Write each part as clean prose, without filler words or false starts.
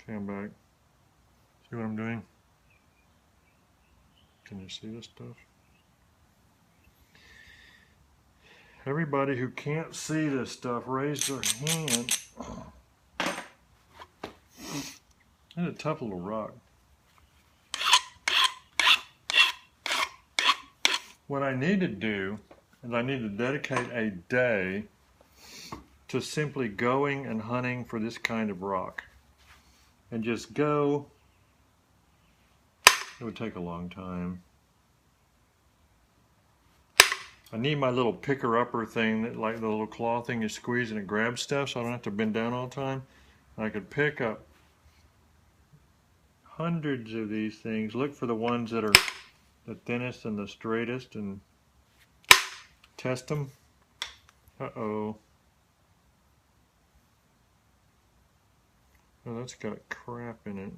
Okay, I'm back. See what I'm doing? Can you see this stuff? Everybody who can't see this stuff, raise their hand. It's a tough little rock. What I need to do is I need to dedicate a day to simply going and hunting for this kind of rock. And just go. It would take a long time. I need my little picker-upper thing, that, like the little claw thing you squeeze and it grabs stuff, so I don't have to bend down all the time. I could pick up hundreds of these things. Look for the ones that are the thinnest and the straightest and test them. Uh-oh. Oh, that's got crap in it.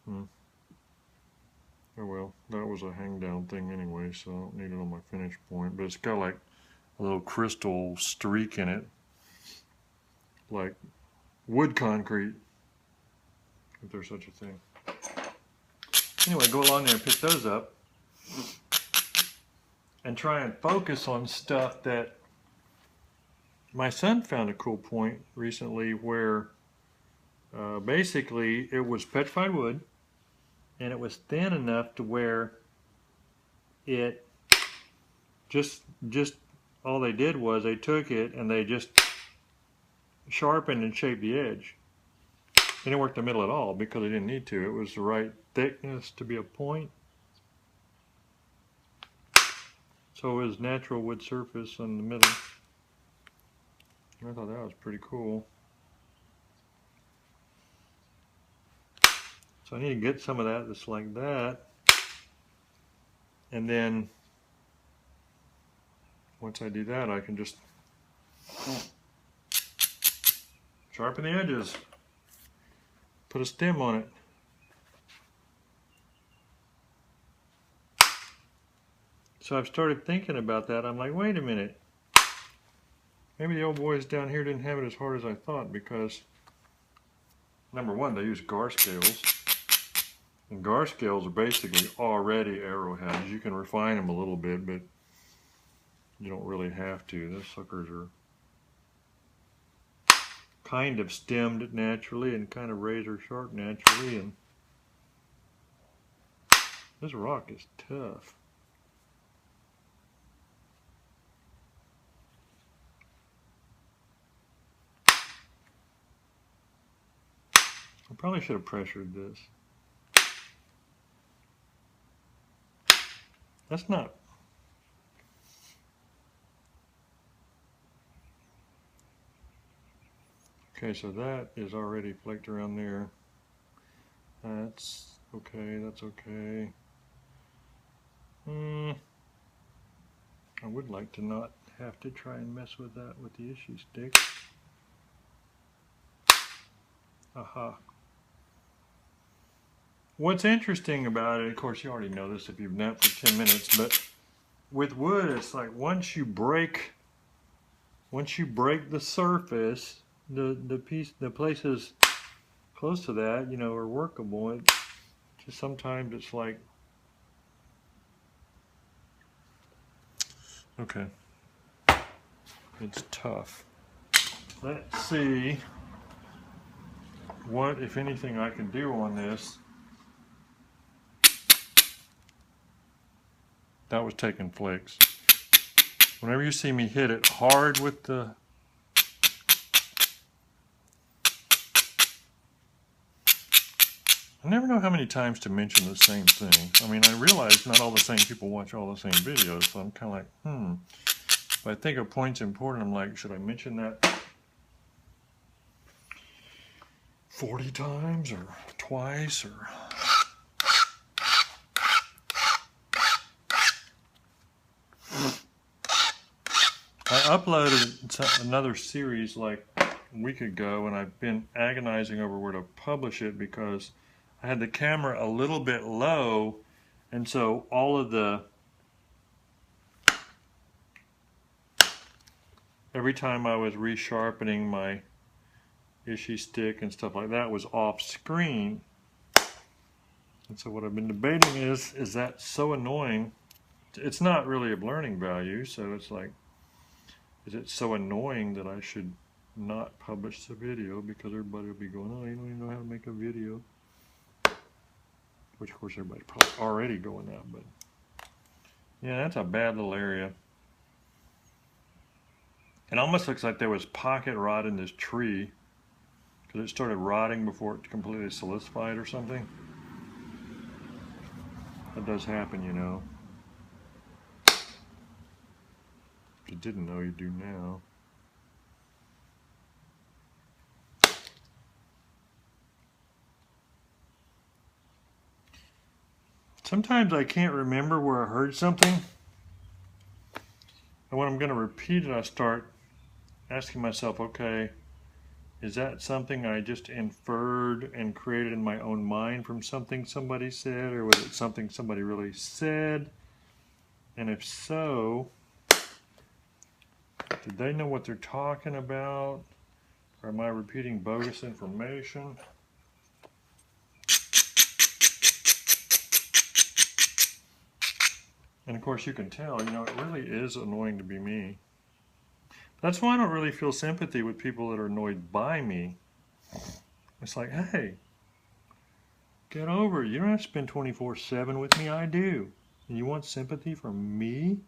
Oh well, that was a hang down thing anyway, so I don't need it on my finish point. But it's got like a little crystal streak in it, like wood concrete, if there's such a thing. Anyway, go along there and pick those up and try and focus on stuff that my son found a cool point recently where basically it was petrified wood and it was thin enough to where it just all they did was they took it and they just sharpened and shaped the edge. They didn't work the middle at all because they didn't need to. It was the right thickness to be a point. So it was natural wood surface in the middle. I thought that was pretty cool. So I need to get some of that that's like that. And then once I do that, I can just sharpen the edges. Put a stem on it. So I've started thinking about that. I'm like, wait a minute. Maybe the old boys down here didn't have it as hard as I thought because, number one, they use gar scales. And gar scales are basically already arrowheads. You can refine them a little bit, but you don't really have to. Those suckers are kind of stemmed naturally and kind of razor sharp naturally. And this rock is tough. I probably should have pressured this. That's not. Okay, so that is already flaked around there. That's okay, that's okay. I would like to not have to try and mess with that with the issue stick. Aha. What's interesting about it, of course you already know this if you've done it for 10 minutes, but with wood it's like once you break the surface, the places close to that, you know, are workable. It just sometimes it's like, okay, it's tough. Let's see what, if anything, I can do on this. That was taking flicks. Whenever you see me hit it hard with the I never know how many times to mention the same thing. I mean, I realize not all the same people watch all the same videos, so I'm kind of like, If I think a point's important, I'm like, should I mention that 40 times or twice or... I uploaded another series like a week ago and I've been agonizing over where to publish it because I had the camera a little bit low and so all of the every time I was resharpening Ishy stick and stuff like that was off screen. And so what I've been debating is that so annoying? It's not really of learning value, so it's like, is it so annoying that I should not publish the video because everybody will be going, oh, you don't even know how to make a video. Which of course everybody's probably already going that, but yeah, that's a bad little area. It almost looks like there was pocket rot in this tree because it started rotting before it completely solidified or something. That does happen, you know. If you didn't know, you do now. Sometimes I can't remember where I heard something. And when I'm going to repeat it, I start asking myself, okay, is that something I just inferred and created in my own mind from something somebody said, or was it something somebody really said? And if so, did they know what they're talking about? Or am I repeating bogus information? And of course you can tell, you know, it really is annoying to be me. That's why I don't really feel sympathy with people that are annoyed by me. It's like, hey, get over it. You don't have to spend 24/7 with me. I do. And you want sympathy from me?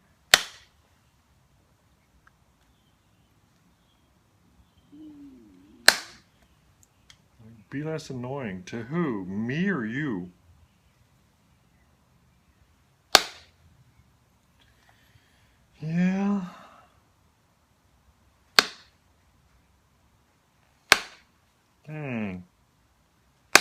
Be less annoying. To who? Me or you? Yeah. Dang. I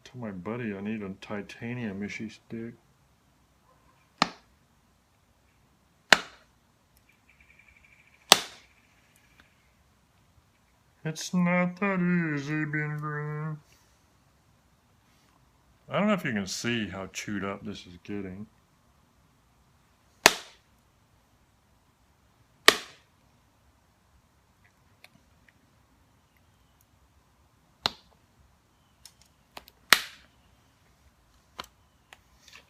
told my buddy I need a titanium ishy stick. It's not that easy being green. I don't know if you can see how chewed up this is getting.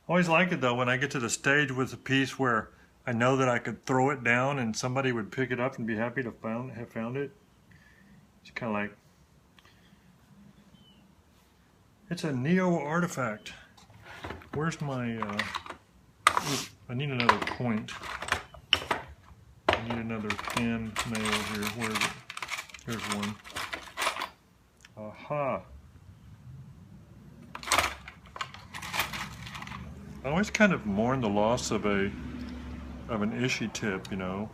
I always like it though when I get to the stage with a piece where I know that I could throw it down and somebody would pick it up and be happy to have found it. It's kind of like, it's a Neo artifact. Where's my, I need another point. I need another thin nail here. Where is it? Here's one. Aha. I always kind of mourn the loss of an ishy tip, you know.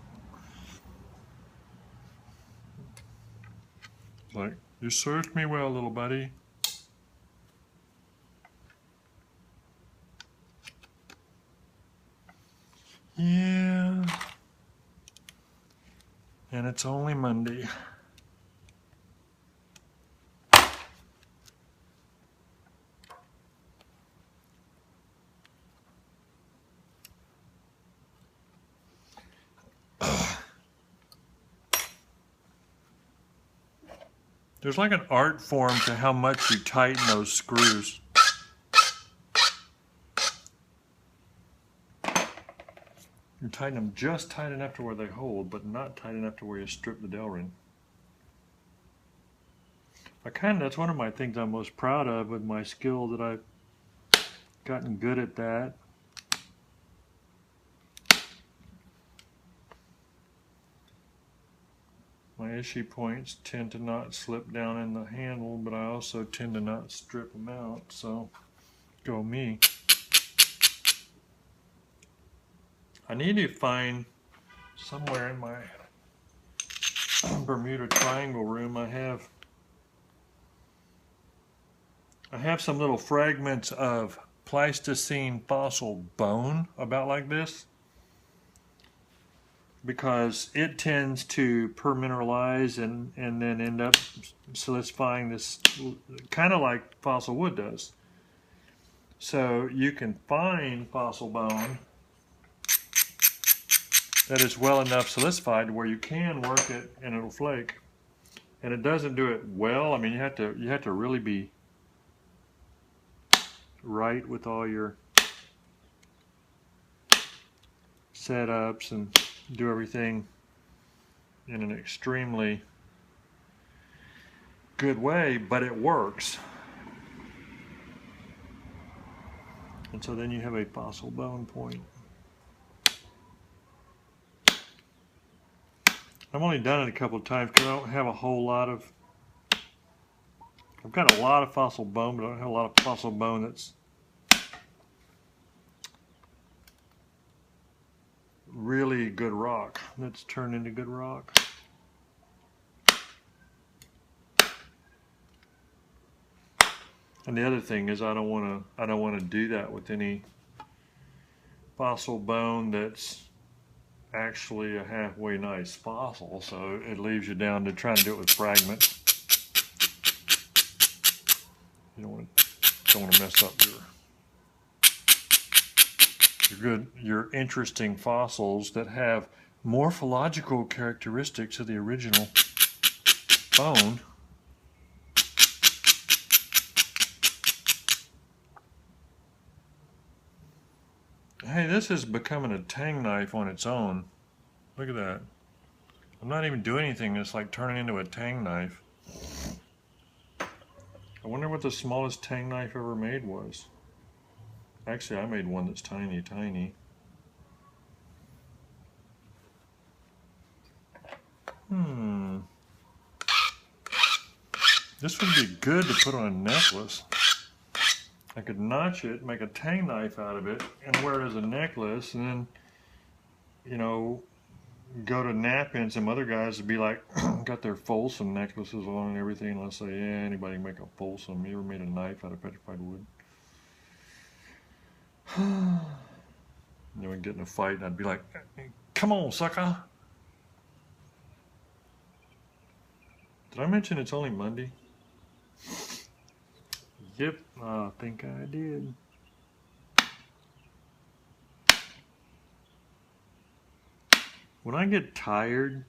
Like, you served me well, little buddy. Yeah. And it's only Monday. There's like an art form to how much you tighten those screws. You tighten them just tight enough to where they hold, but not tight enough to where you strip the Delrin. That's one of my things I'm most proud of with my skill, that I've gotten good at that. My ishy points tend to not slip down in the handle, but I also tend to not strip them out, so go me. I need to find somewhere in my Bermuda Triangle room, I have some little fragments of Pleistocene fossil bone about like this, because it tends to permineralize and then end up solidifying this, kind of like fossil wood does. So you can find fossil bone that is well enough solidified where you can work it and it'll flake. And it doesn't do it well. I mean, you have to really be right with all your setups and do everything in an extremely good way, but it works. And so then you have a fossil bone point. I've only done it a couple of times because I don't have a whole lot of, I've got a lot of fossil bone, but I don't have a lot of fossil bone that's really good rock, that's turned into good rock. And the other thing is I don't want to do that with any fossil bone that's actually a halfway nice fossil, so it leaves you down to trying to do it with fragments. You don't want to mess up your interesting fossils that have morphological characteristics of the original bone. Hey, this is becoming a tang knife on its own. Look at that. I'm not even doing anything. It's like turning into a tang knife. I wonder what the smallest tang knife ever made was. Actually, I made one that's tiny, tiny. This would be good to put on a necklace. I could notch it, make a tang knife out of it, and wear it as a necklace, and then, you know, go to nap in. Some other guys would be like, got their Folsom necklaces on and everything, and I'll say, yeah, anybody can make a Folsom. You ever made a knife out of petrified wood? And then we'd get in a fight, and I'd be like, come on, sucker. Did I mention it's only Monday? Yep, I think I did. When I get tired,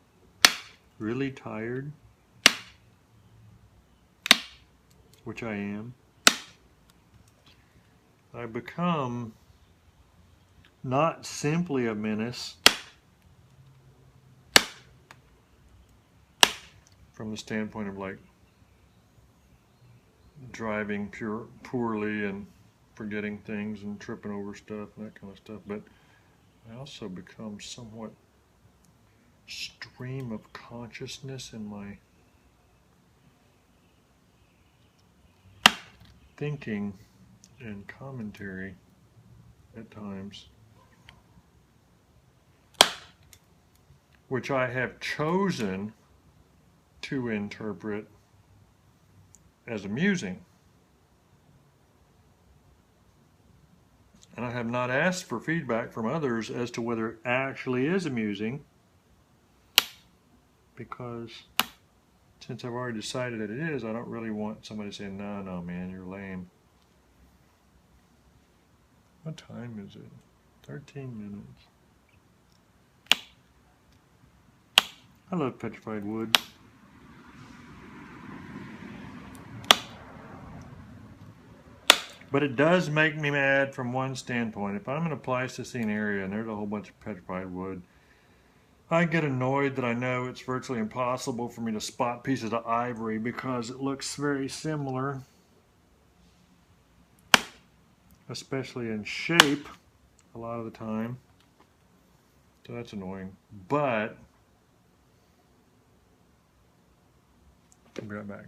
really tired, which I am, I become not simply a menace from the standpoint of like driving poorly and forgetting things and tripping over stuff and that kind of stuff, but I also become somewhat stream of consciousness in my thinking and commentary at times, which I have chosen to interpret as amusing. And I have not asked for feedback from others as to whether it actually is amusing, because since I've already decided that it is, I don't really want somebody saying, no, man, you're lame. What time is it? 13 minutes. I love petrified wood. But it does make me mad from one standpoint. If I'm in a Pleistocene area and there's a whole bunch of petrified wood, I get annoyed that I know it's virtually impossible for me to spot pieces of ivory because it looks very similar, especially in shape a lot of the time. So that's annoying. But I'll be right back.